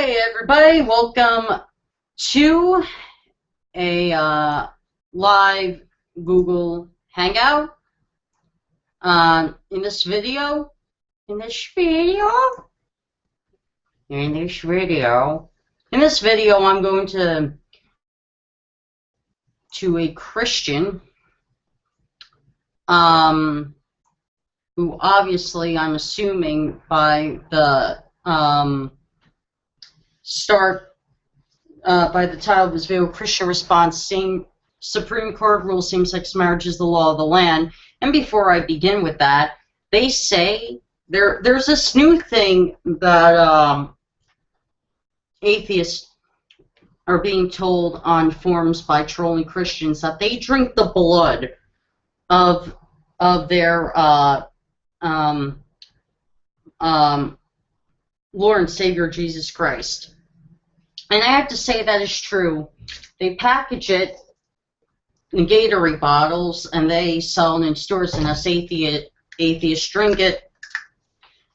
Hey everybody, welcome to a live Google Hangout. In this video, I'm going to a Christian, who obviously I'm assuming by the by the title of this video, Christian response, Supreme Court rules same-sex marriage is the law of the land. And before I begin with that, they say there's this new thing that atheists are being told on forums by trolling Christians, that they drink the blood of their Lord and Savior Jesus Christ. And I have to say that is true. They package it in Gatorade bottles and they sell it in stores, and us atheists drink it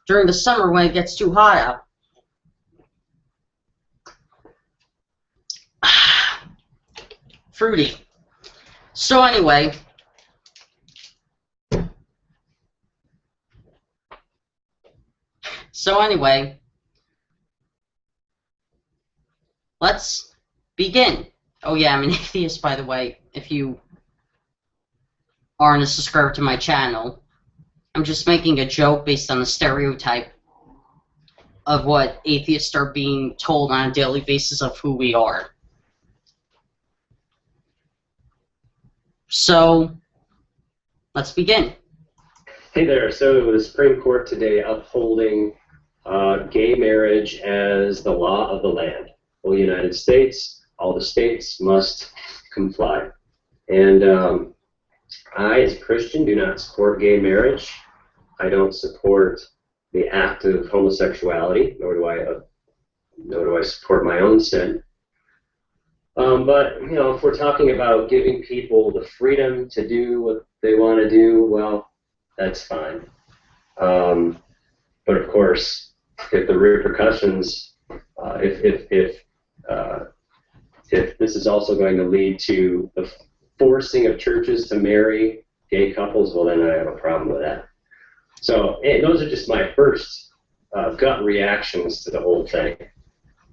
during the summer when it gets too hot out. Fruity. So anyway, let's begin. Oh yeah, I'm an atheist, by the way, if you aren't a subscriber to my channel. I'm just making a joke based on the stereotype of what atheists are being told on a daily basis of who we are. So, let's begin. Hey there. So the Supreme Court today upholding gay marriage as the law of the land. Well, the United States, all the states must comply. And I, as a Christian, do not support gay marriage. I don't support the act of homosexuality, nor do I support my own sin. But, you know, if we're talking about giving people the freedom to do what they want to do, well, that's fine. But of course, if the repercussions, if this is also going to lead to the forcing of churches to marry gay couples, well, then I have a problem with that. So those are just my first gut reactions to the whole thing.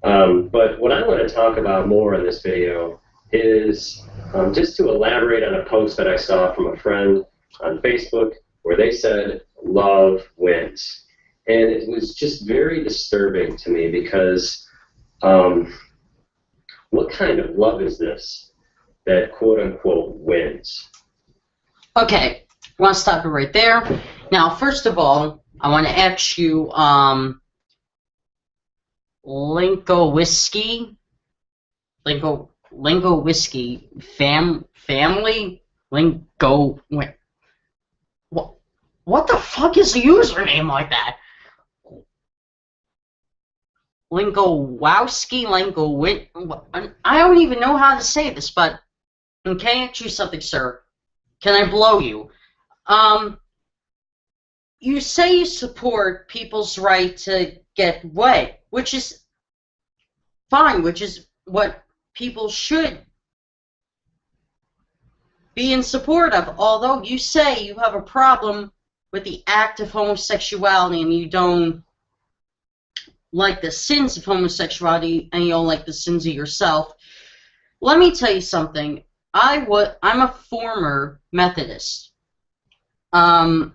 But what I want to talk about more in this video is just to elaborate on a post that I saw from a friend on Facebook where they said, love wins. And it was just very disturbing to me because what kind of love is this that quote-unquote wins? Okay, I want to stop it right there. Now, first of all, I want to ask you, Lingo Whiskey family? Lingo, wait. What the fuck is a username like that? Lingowowski, I don't even know how to say this, but can I ask you something, sir? Can I blow you? You say you support people's right to get wet, which is fine, which is what people should be in support of, although you say you have a problem with the act of homosexuality and you don't like the sins of homosexuality and you don't like the sins of yourself. Let me tell you something. I'm a former Methodist. When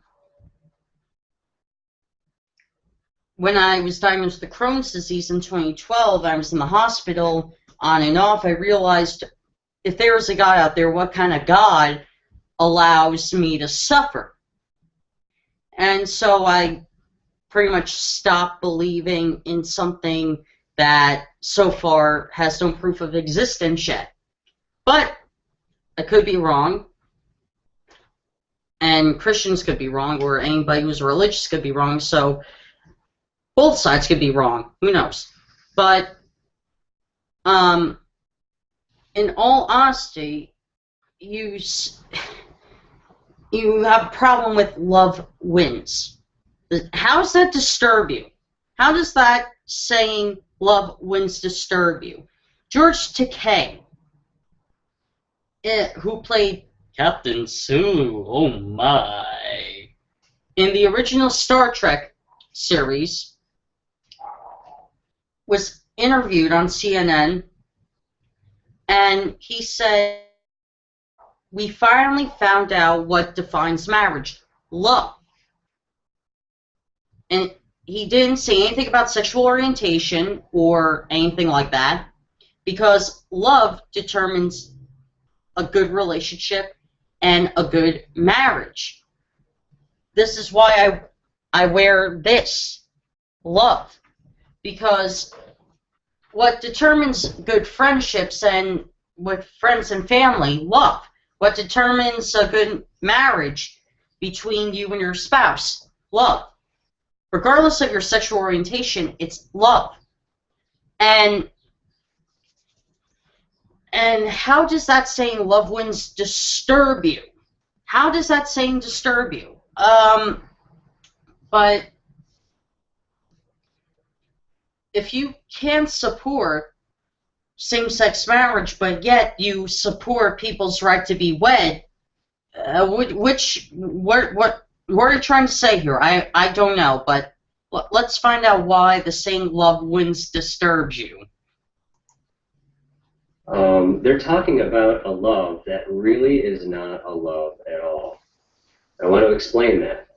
I was diagnosed with Crohn's disease in 2012, I was in the hospital on and off. I realized if there was a God out there, what kind of God allows me to suffer? And so I pretty much stopped believing in something that so far has no proof of existence yet. But I could be wrong, and Christians could be wrong, or anybody who's religious could be wrong, so both sides could be wrong. Who knows? But in all honesty, you have a problem with love wins. How does that disturb you? How does that saying love wins disturb you. George Takei, who played Captain Sulu, oh my, in the original Star Trek series, was interviewed on CNN, and he said, "We finally found out what defines marriage: love." And he didn't say anything about sexual orientation or anything like that, because love determines a good relationship and a good marriage. This is why I wear this, love, because what determines good friendships and with friends and family, love. What determines a good marriage between you and your spouse, love. Regardless of your sexual orientation, it's love. And how does that saying love wins disturb you? How does that saying disturb you? But if you can't support same-sex marriage, but yet you support people's right to be wed, what are you trying to say here? I don't know, but let's find out why the saying love wins disturbs you. They're talking about a love that really is not a love at all. I want to explain that.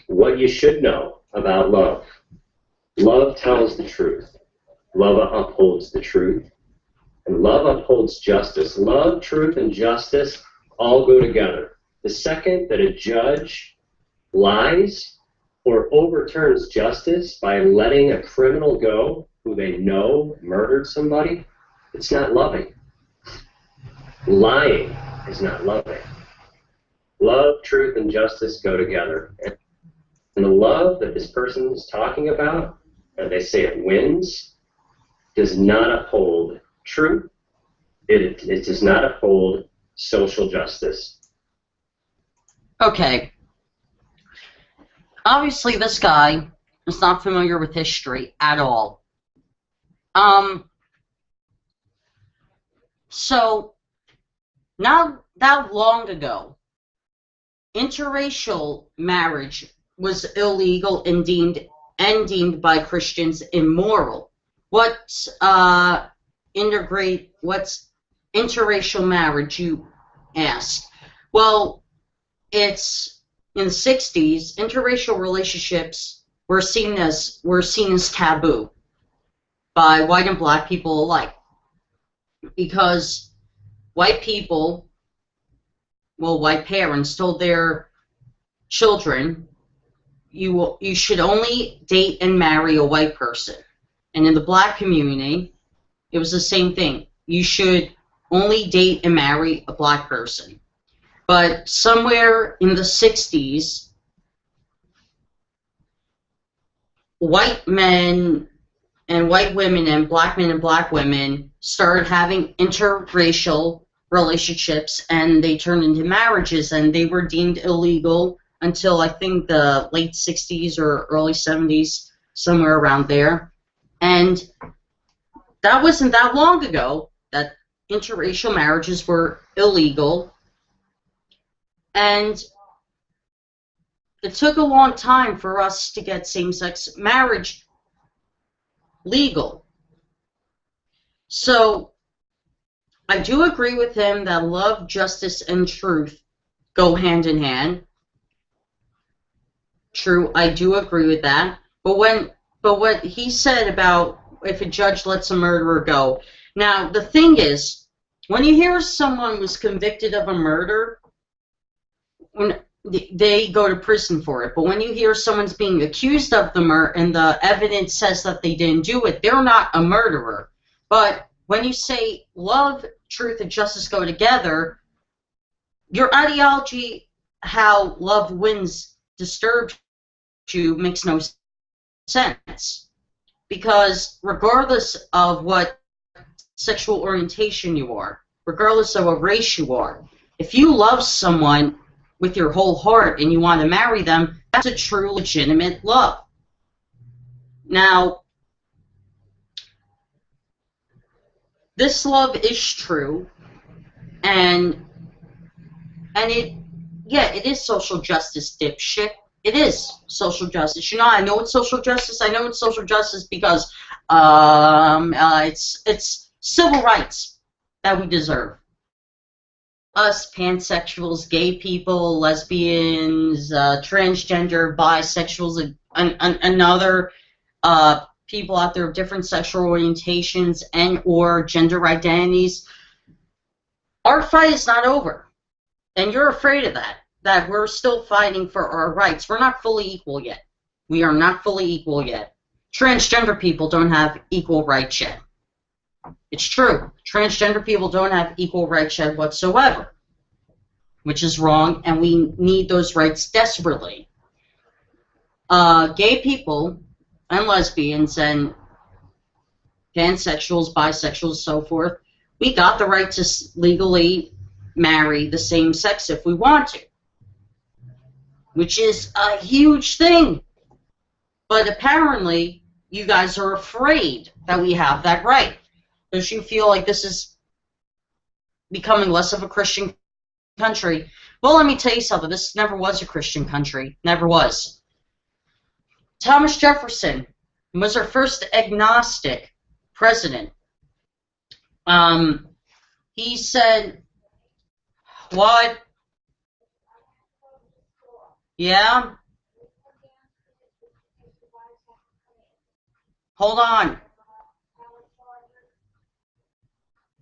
What you should know about love. Love tells the truth. Love upholds the truth. And love upholds justice. Love, truth, and justice all go together. The second that a judge lies or overturns justice by letting a criminal go who they know murdered somebody, it's not loving. Lying is not loving. Love, truth, and justice go together. And the love that this person is talking about, and they say it wins, does not uphold truth. It does not uphold social justice. Okay. Obviously, this guy is not familiar with history at all. So, not that long ago, interracial marriage was illegal and deemed by Christians immoral. What's interracial marriage, you ask? Well, it's in the 60s, interracial relationships were seen as taboo by white and black people alike, because white parents told their children, you should only date and marry a white person. And in the black community, it was the same thing. You should only date and marry a black person. But somewhere in the 60s, white men and white women and black men and black women started having interracial relationships, and they turned into marriages, and they were deemed illegal until I think the late 60s or early 70s, somewhere around there. And that wasn't that long ago that interracial marriages were illegal. And it took a long time for us to get same-sex marriage legal. So I do agree with him that love, justice, and truth go hand in hand. True, I do agree with that. But what he said about if a judge lets a murderer go. Now, the thing is, when you hear someone was convicted of a murder, they go to prison for it. But when you hear someone's being accused of the murder and the evidence says that they didn't do it, they're not a murderer. But when you say love, truth, and justice go together, your ideology, how love wins, disturbs you, makes no sense. Because regardless of what sexual orientation you are, regardless of what race you are, if you love someone with your whole heart and you want to marry them, that's a true, legitimate love. Now, this love is true, and it is social justice, dipshit. It is social justice. You know, I know it's social justice. I know it's social justice because it's civil rights that we deserve. Us, pansexuals, gay people, lesbians, transgender, bisexuals, and other people out there of different sexual orientations and or gender identities. Our fight is not over. And you're afraid of that we're still fighting for our rights. We're not fully equal yet. We are not fully equal yet. Transgender people don't have equal rights yet. It's true. Transgender people don't have equal rights yet whatsoever, which is wrong, and we need those rights desperately. Gay people and lesbians and pansexuals, bisexuals, so forth, we got the right to legally marry the same sex if we want to, which is a huge thing. But apparently, you guys are afraid that we have that right. Because you feel like this is becoming less of a Christian country. Well, let me tell you something. This never was a Christian country. Never was. Thomas Jefferson was our first agnostic president. He said, what? Yeah? Hold on.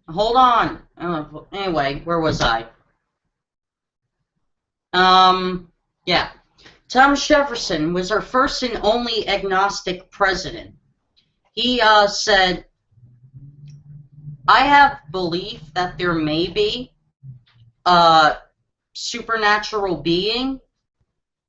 Hold on. Anyway, where was I? Yeah. Thomas Jefferson was our first and only agnostic president. He said, I have belief that there may be a supernatural being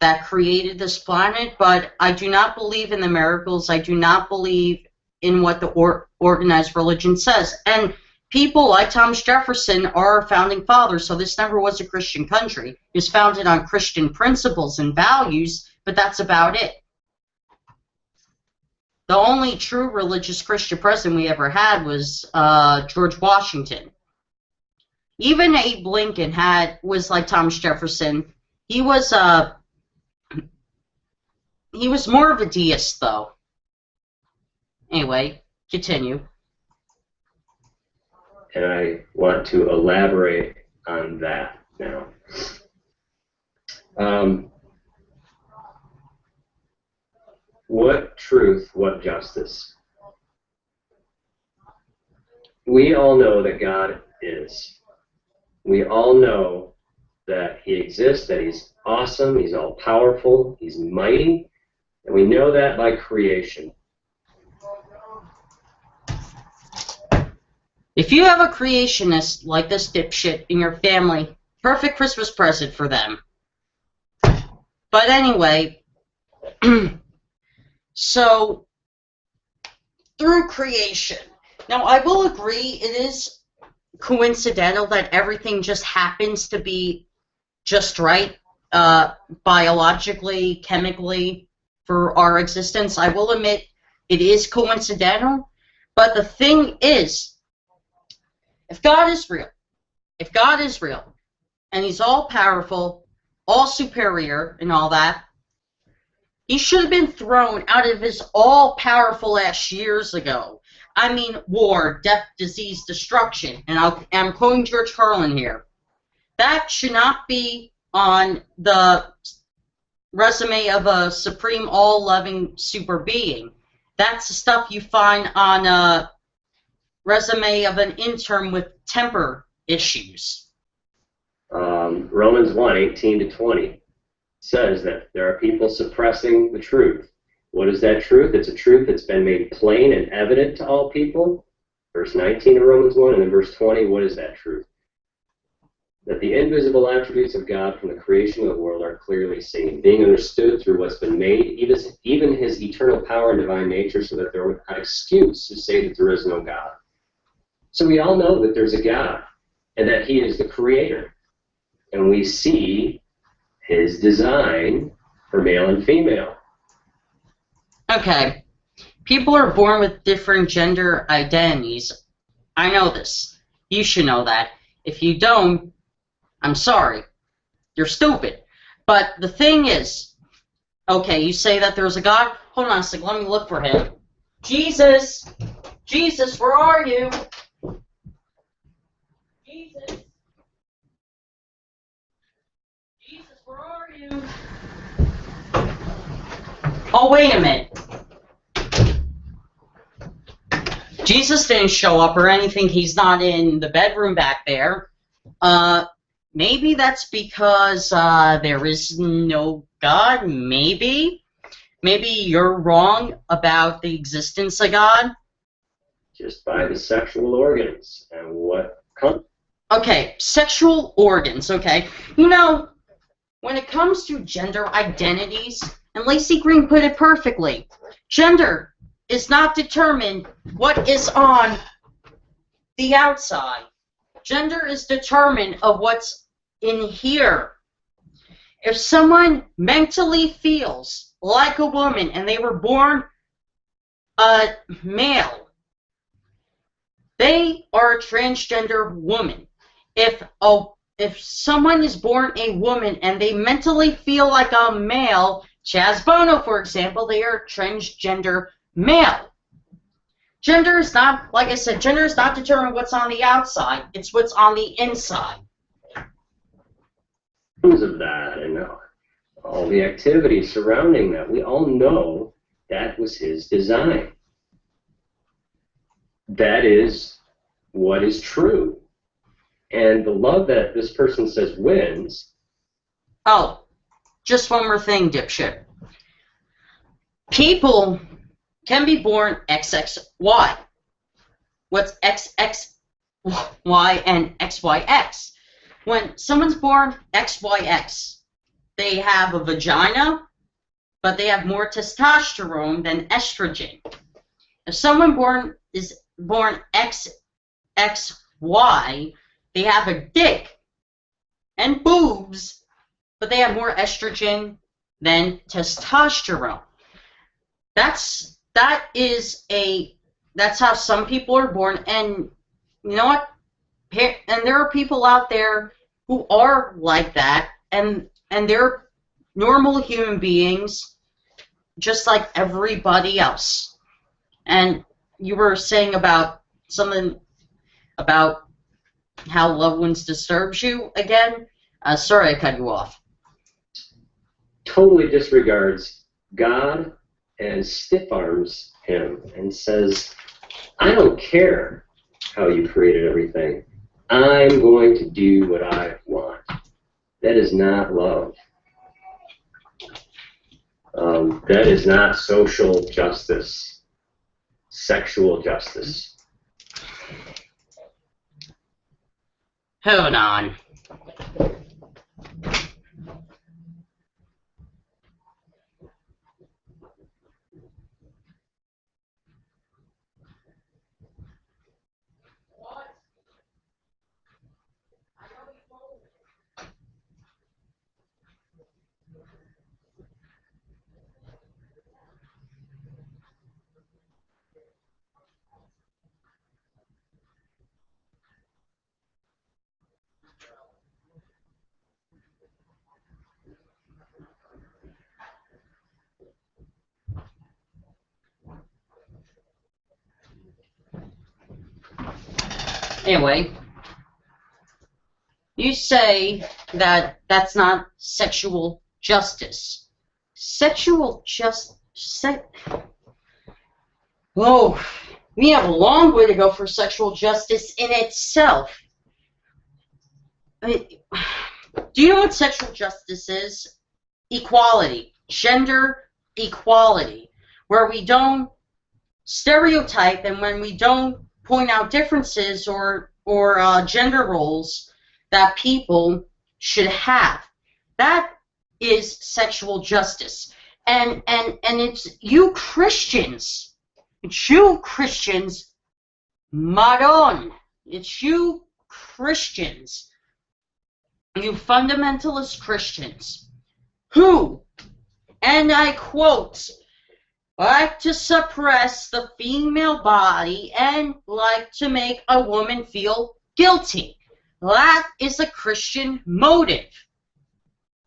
that created this planet, but I do not believe in the miracles. I do not believe in what the organized religion says. And people like Thomas Jefferson are our founding fathers, so this never was a Christian country. It was founded on Christian principles and values, but that's about it. The only true religious Christian president we ever had was George Washington. Even Abe Lincoln was like Thomas Jefferson. He was more of a deist, though. Anyway, continue. And I want to elaborate on that now. What truth, what justice? We all know that God is. We all know that He exists, that He's awesome, He's all-powerful, He's mighty, and we know that by creation. If you have a creationist like this dipshit in your family, perfect Christmas present for them. But anyway, so through creation. Now, I will agree it is coincidental that everything just happens to be just right, biologically, chemically, for our existence. I will admit it is coincidental, but the thing is, if God is real, and He's all-powerful, all-superior, and all that, He should have been thrown out of His all-powerful ass years ago. I mean, war, death, disease, destruction, and I'm quoting George Carlin here. That should not be on the resume of a supreme, all-loving super being. That's the stuff you find on a resume of an intern with temper issues. Romans 1:18-20 says that there are people suppressing the truth. What is that truth? It's a truth that's been made plain and evident to all people. Verse 19 of Romans 1, and then verse 20, what is that truth? That the invisible attributes of God from the creation of the world are clearly seen, being understood through what's been made, even His eternal power and divine nature, so that they're without excuse to say that there is no God. So we all know that there's a God, and that He is the Creator. And we see His design for male and female. Okay. People are born with different gender identities. I know this. You should know that. If you don't, I'm sorry. You're stupid. But the thing is, okay, you say that there's a God. Hold on a second. Let me look for him. Jesus! Jesus, where are you? Jesus! Jesus, where are you? Oh, wait a minute. Jesus didn't show up or anything. He's not in the bedroom back there. Maybe that's because there is no God. Maybe. Maybe you're wrong about the existence of God. Just by the sexual organs and what comes. Okay, sexual organs, okay. You know, when it comes to gender identities, and Lacey Green put it perfectly, gender is not determined what is on the outside. Gender is determined of what's in here. If someone mentally feels like a woman and they were born a male, they are a transgender woman. If someone is born a woman and they mentally feel like a male, Chaz Bono, for example, they are transgender male. Gender is not, like I said, gender is not determined what's on the outside. It's what's on the inside. Of that and all the activities surrounding that, we all know that was his design. That is what is true. And the love that this person says wins. Oh, just one more thing, dipshit. People can be born XXY. What's XXY and XYX? When someone's born XYX, they have a vagina, but they have more testosterone than estrogen. If someone is born XXY, they have a dick and boobs, but they have more estrogen than testosterone. That's how some people are born, and you know what? And there are people out there who are like that, and they're normal human beings, just like everybody else. And you were saying about something about how loved ones disturbs you again. Sorry I cut you off. Totally disregards God and stiff arms him and says, I don't care how you created everything. I'm going to do what I want. That is not love. That is not social justice, sexual justice. Hold on. Anyway, you say that that's not sexual justice. Sexual oh, we have a long way to go for sexual justice in itself. I mean, do you know what sexual justice is? Equality, gender equality, where we don't stereotype and when we don't point out differences or gender roles that people should have. That is sexual justice. And it's you Christians. It's you Christians, Maron. It's you Christians. You fundamentalist Christians who, and I quote, like to suppress the female body and like to make a woman feel guilty. That is a Christian motive.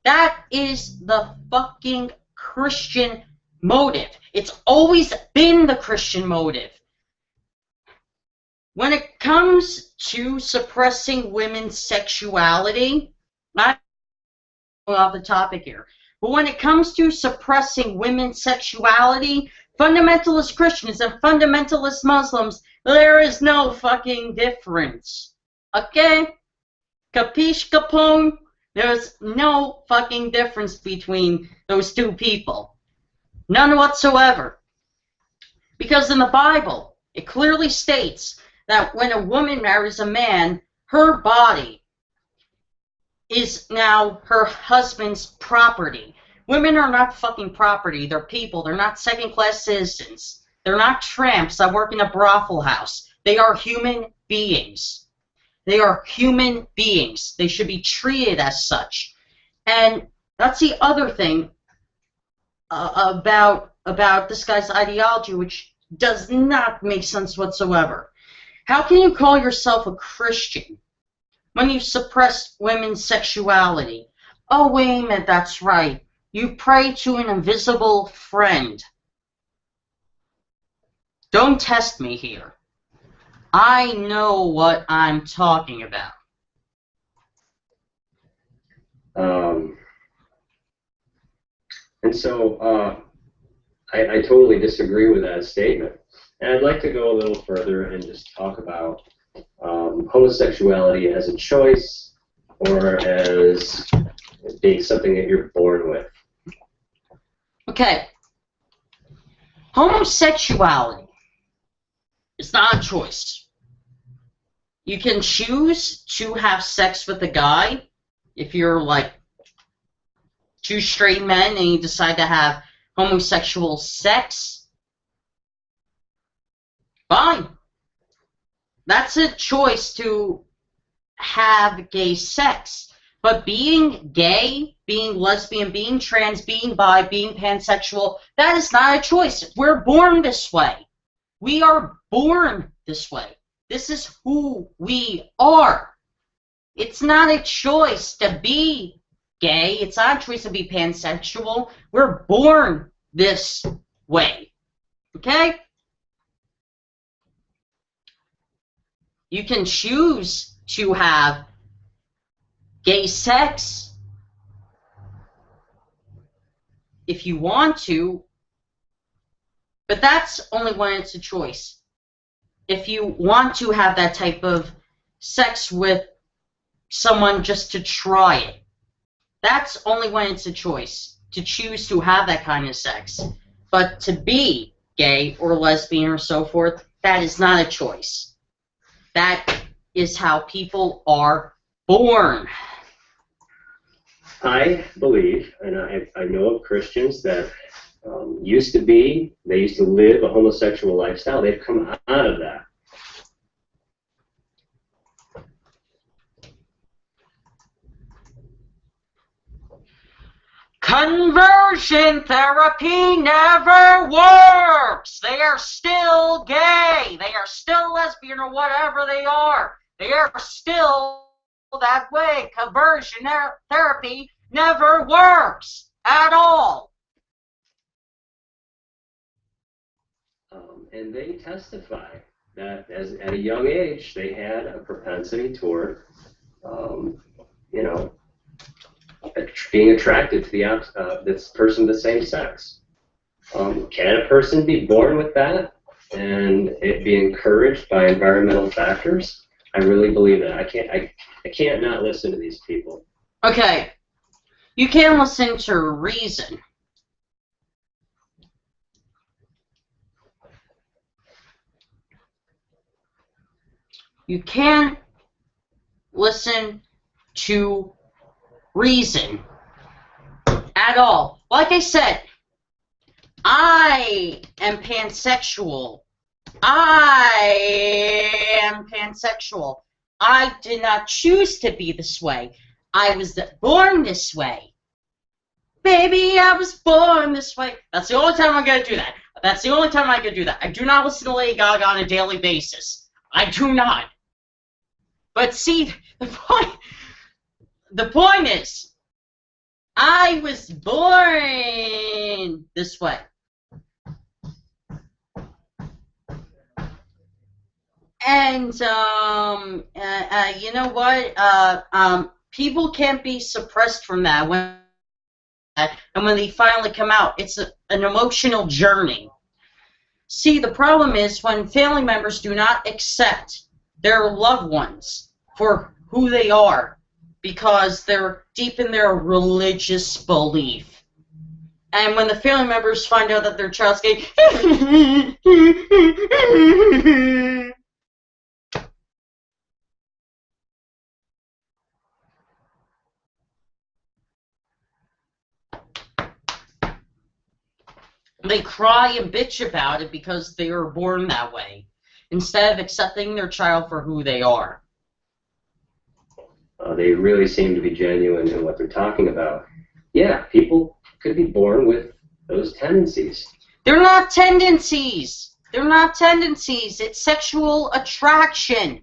That is the fucking Christian motive. It's always been the Christian motive. When it comes to suppressing women's sexuality, I'm off the topic here, but when it comes to suppressing women's sexuality, fundamentalist Christians and fundamentalist Muslims, there is no fucking difference. Okay? Capiche Capone? There's no fucking difference between those two people. None whatsoever. Because in the Bible, it clearly states that when a woman marries a man, her body is now her husband's property. Women are not fucking property. They're people. They're not second-class citizens. They're not tramps that work in a brothel house. They are human beings. They are human beings. They should be treated as such. And that's the other thing about this guy's ideology, which does not make sense whatsoever. How can you call yourself a Christian when you suppress women's sexuality? Oh, wait a minute, that's right. You pray to an invisible friend. Don't test me here. I know what I'm talking about. And so I totally disagree with that statement. And I'd like to go a little further and just talk about homosexuality as a choice or as being something that you're born with. Okay. Homosexuality is not a choice. You can choose to have sex with a guy if you're like two straight men and you decide to have homosexual sex. Fine. That's a choice to have gay sex. But being gay, being lesbian, being trans, being bi, being pansexual, that is not a choice. We're born this way. We are born this way. This is who we are. It's not a choice to be gay. It's not a choice to be pansexual. We're born this way. Okay? You can choose to have gay sex if you want to, but that's only when it's a choice. If you want to have that type of sex with someone just to try it, that's only when it's a choice, to choose to have that kind of sex. But to be gay or lesbian or so forth, that is not a choice. That is how people are born. I believe, and I know of Christians that they used to live a homosexual lifestyle. They've come out of that. Conversion therapy never works. They are still gay. They are still lesbian or whatever they are. They are still that way. Conversion therapy never works at all. And they testify that at a young age they had a propensity toward, being attracted to this person of the same sex. Can a person be born with that and it be encouraged by environmental factors? I really believe that. I can't not listen to these people. Okay, you can listen to reason. You can listen to reason at all. Like I said, I am pansexual. I am pansexual. I did not choose to be this way. I was born this way. Baby, I was born this way. That's the only time I'm going to do that. That's the only time I could do that. I do not listen to Lady Gaga on a daily basis. I do not. But see, the point is, I was born this way. And, you know what? People can't be suppressed from that. And when they finally come out, it's an emotional journey. See, the problem is when family members do not accept their loved ones for who they are because they're deep in their religious belief. And when the family members find out that their child's gay, they cry and bitch about it because they were born that way, instead of accepting their child for who they are. They really seem to be genuine in what they're talking about. Yeah, people could be born with those tendencies. They're not tendencies. They're not tendencies. It's sexual attraction.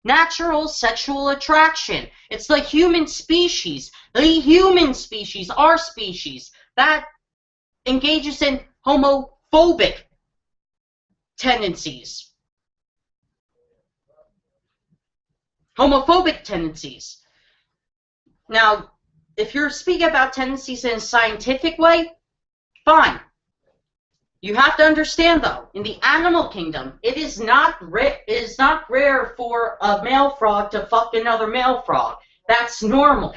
Natural sexual attraction. It's the human species. The human species, our species, that engages in homophobic tendencies. Homophobic tendencies. Now, if you're speaking about tendencies in a scientific way, fine. You have to understand, though, in the animal kingdom, it is not rare for a male frog to fuck another male frog. That's normal.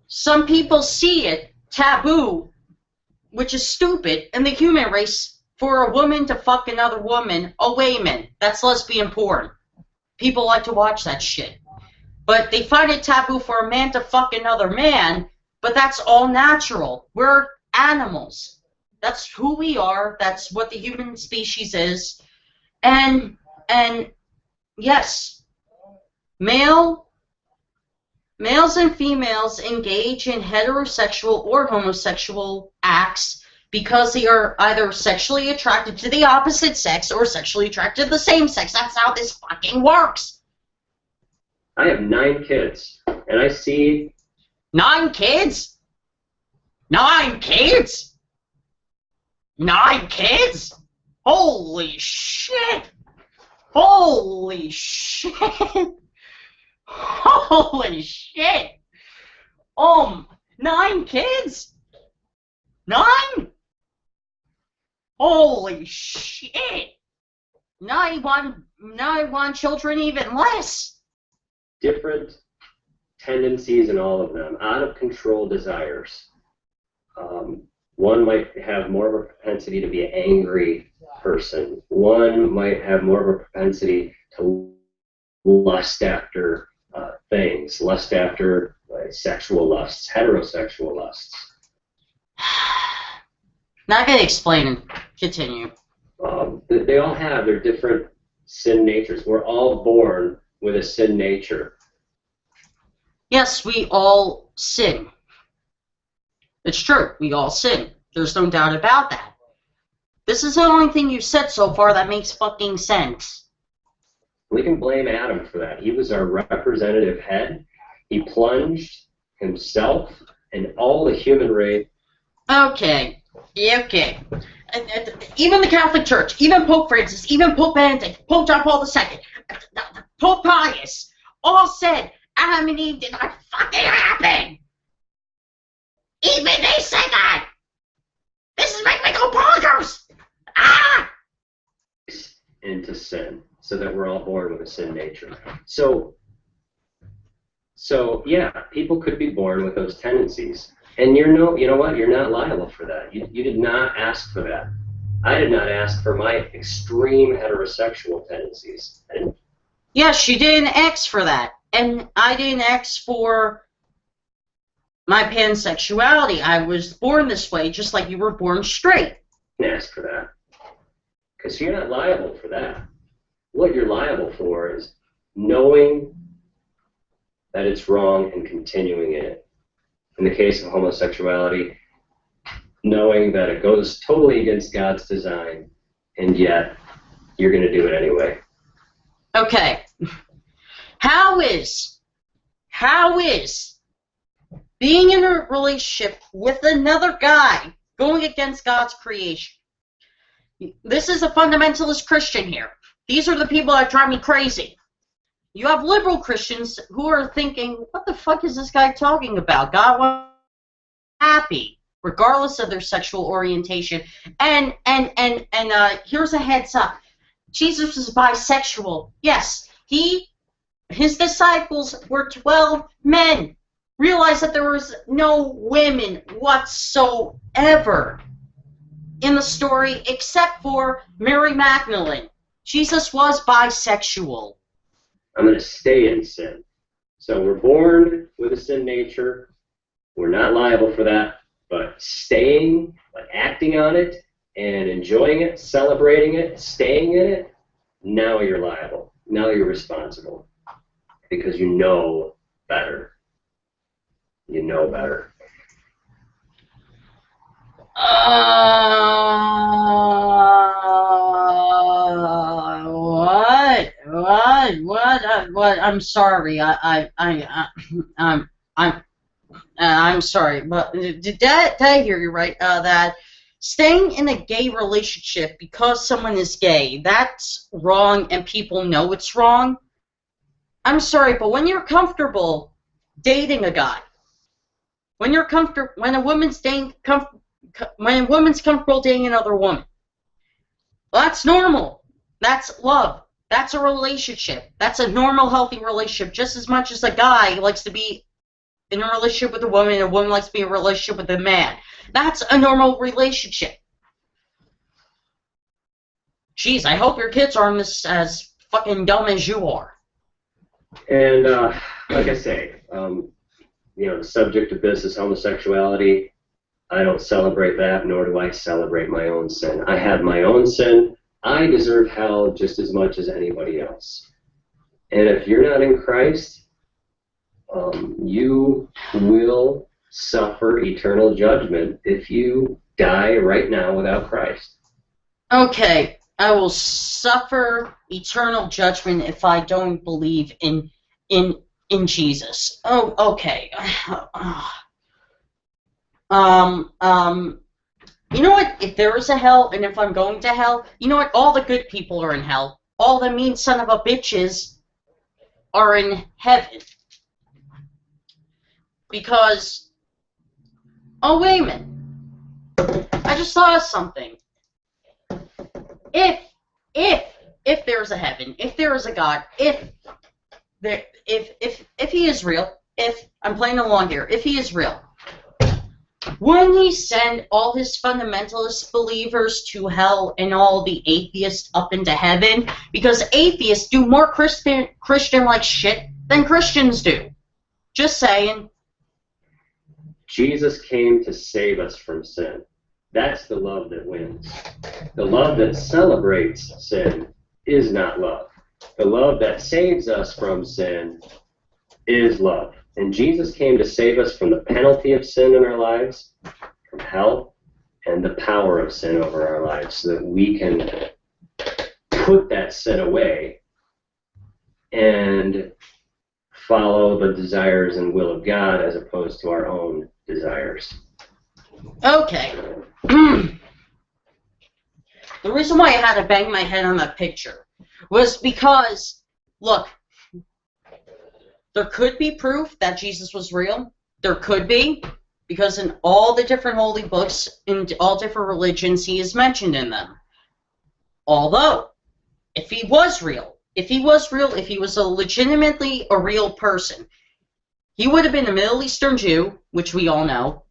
Some people see it taboo, which is stupid, in the human race for a woman to fuck another woman, a layman. That's lesbian porn. People like to watch that shit. But they find it taboo for a man to fuck another man, but that's all natural. We're animals. That's who we are. That's what the human species is. And yes, males and females engage in heterosexual or homosexual acts because they are either sexually attracted to the opposite sex or sexually attracted to the same sex. That's how this fucking works. I have 9 kids, and I see... 9 kids? 9 kids? 9 kids? Holy shit! Holy shit! Holy shit! 9 kids? 9? Holy shit! Now I want children even less. Different tendencies in all of them, out of control desires. One might have more of a propensity to be an angry person. One might have more of a propensity to lust after things, lust after sexual lusts, heterosexual lusts. Not gonna explain and continue. They all have their different sin natures. We're all born with a sin nature. Yes, we all sin. It's true, we all sin. There's no doubt about that. This is the only thing you've said so far that makes fucking sense. We can blame Adam for that. He was our representative head. He plunged himself and all the human race. Okay. Okay. Even the Catholic Church, even Pope Francis, even Pope Benedict, Pope John Paul II, Pope Pius, all said Adam and Eve did not fucking happen. Even they said that. This is making me go bonkers. Ah! Into sin, so that we're all born with a sin nature. So yeah, people could be born with those tendencies. And you know what? You're not liable for that. You did not ask for that. I did not ask for my extreme heterosexual tendencies. Yes, you didn't ask for that. And I didn't ask for my pansexuality. I was born this way, just like you were born straight. You didn't ask for that. Because you're not liable for that. What you're liable for is knowing that it's wrong and continuing in it. In the case of homosexuality, knowing that it goes totally against God's design, and yet you're going to do it anyway. Okay. How is being in a relationship with another guy going against God's creation? This is a fundamentalist Christian here. These are the people that drive me crazy. You have liberal Christians who are thinking, what the fuck is this guy talking about? God wants happy, regardless of their sexual orientation. And here's a heads up. Jesus was bisexual. Yes, his disciples were 12 men. Realize that there was no women whatsoever in the story except for Mary Magdalene. Jesus was bisexual. I'm going to stay in sin. So we're born with a sin nature. We're not liable for that. But staying, like acting on it, and enjoying it, celebrating it, staying in it, now you're liable. Now you're responsible. Because you know better. You know better. What? I'm sorry. I'm sorry, but did I hear you right? That staying in a gay relationship because someone is gay, that's wrong, and people know it's wrong. I'm sorry, but when you're comfortable dating a guy, when a woman's comfortable dating another woman, well, that's normal. That's love. That's a relationship. That's a normal, healthy relationship, just as much as a guy likes to be in a relationship with a woman and a woman likes to be in a relationship with a man. That's a normal relationship. Jeez, I hope your kids aren't as fucking dumb as you are. And like I say, the subject of this is homosexuality. I don't celebrate that, nor do I celebrate my own sin. I have my own sin. I deserve hell just as much as anybody else. And if you're not in Christ, you will suffer eternal judgment if you die right now without Christ. Okay, I will suffer eternal judgment if I don't believe in Jesus. Oh, okay. You know what? If there is a hell, and if I'm going to hell, you know what? All the good people are in hell. All the mean son of a bitches are in heaven. Because, oh, wait a minute. I just thought of something. If there's a heaven, if there is a God, if he is real, if I'm playing along here, if he is real, wouldn't he send all his fundamentalist believers to hell and all the atheists up into heaven? Because atheists do more Christian-like shit than Christians do. Just saying. Jesus came to save us from sin. That's the love that wins. The love that celebrates sin is not love. The love that saves us from sin is love. And Jesus came to save us from the penalty of sin in our lives, from hell, and the power of sin over our lives, so that we can put that sin away and follow the desires and will of God as opposed to our own desires. Okay. The reason why I had to bang my head on that picture was because, look, there could be proof that Jesus was real. There could be, because in all the different holy books, in all different religions, he is mentioned in them. Although, if he was legitimately a real person, he would have been a Middle Eastern Jew, which we all know.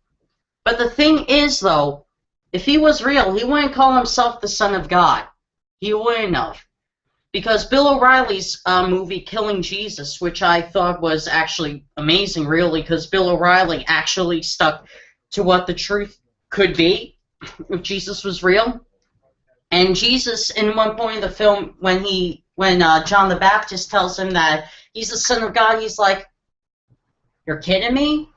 But the thing is, though, if he was real, he wouldn't call himself the Son of God. He wouldn't have. Because Bill O'Reilly's movie, Killing Jesus, which I thought was actually amazing, really, because Bill O'Reilly actually stuck to what the truth could be if Jesus was real. And Jesus, in one point in the film, when John the Baptist tells him that he's the Son of God, he's like, "You're kidding me?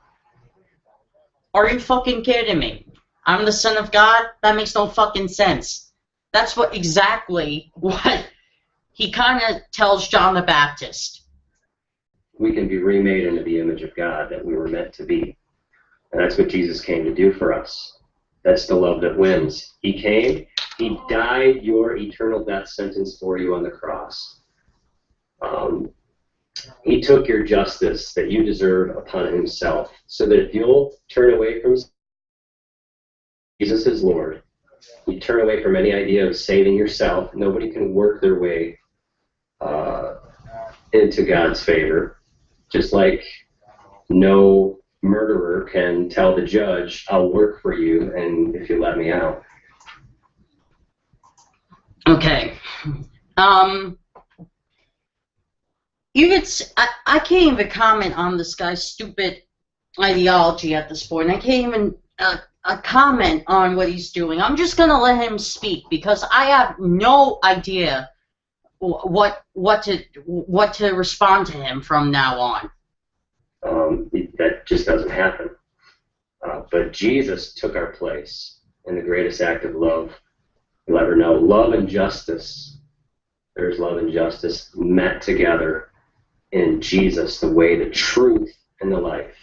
Are you fucking kidding me? I'm the Son of God? That makes no fucking sense. That's exactly what he kind of tells John the Baptist. We can be remade into the image of God that we were meant to be. And that's what Jesus came to do for us. That's the love that wins. He came, he died your eternal death sentence for you on the cross. He took your justice that you deserve upon himself, so that if you'll turn away from Jesus is Lord, you turn away from any idea of saving yourself. Nobody can work their way into God's favor, just like no murderer can tell the judge, I'll work for you, and if you let me out. Okay. I can't even comment on this guy's stupid ideology at this point. I can't even comment on what he's doing. I'm just gonna let him speak because I have no idea what to respond to him from now on. That just doesn't happen. But Jesus took our place in the greatest act of love you'll ever know. Love and justice. There's love and justice met together in Jesus, the way, the truth, and the life.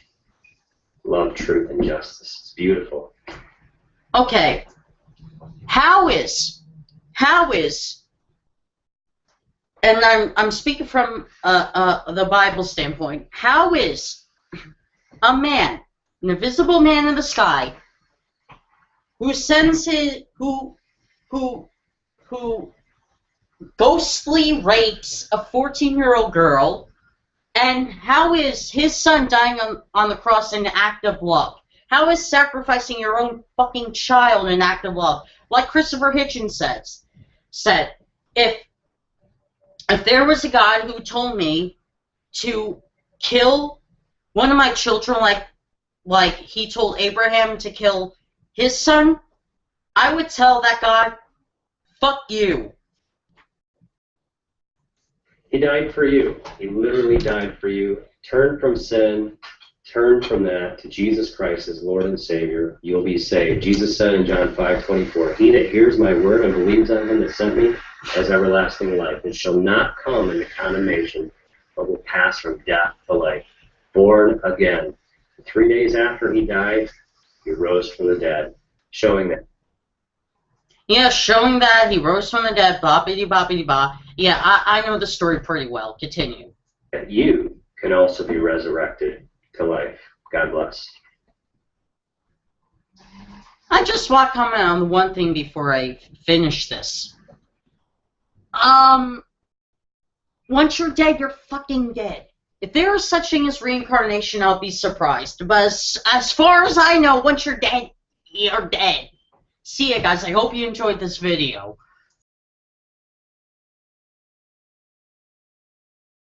Love, truth, and justice. It's beautiful. Okay. How is, and I'm speaking from the Bible standpoint, how is a man, an invisible man in the sky, who sends his, who ghostly rapes a 14-year-old girl, and how is his son dying on the cross an act of love? How is sacrificing your own fucking child an act of love? Like Christopher Hitchens said, if there was a God who told me to kill one of my children like he told Abraham to kill his son, I would tell that God, fuck you. He died for you. He literally died for you. Turn from sin, turn from that to Jesus Christ as Lord and Savior. You'll be saved. Jesus said in John 5:24, he that hears my word and believes on him that sent me has everlasting life, and shall not come into condemnation, but will pass from death to life. Born again. 3 days after he died, he rose from the dead, showing that. Yeah, showing that he rose from the dead, boppity-boppity-bop. Yeah, I know the story pretty well. Continue. That you can also be resurrected to life. God bless. I just want to comment on one thing before I finish this. Once you're dead, you're fucking dead. If there is such thing as reincarnation, I'll be surprised. But as far as I know, once you're dead, you're dead. See ya, guys. I hope you enjoyed this video.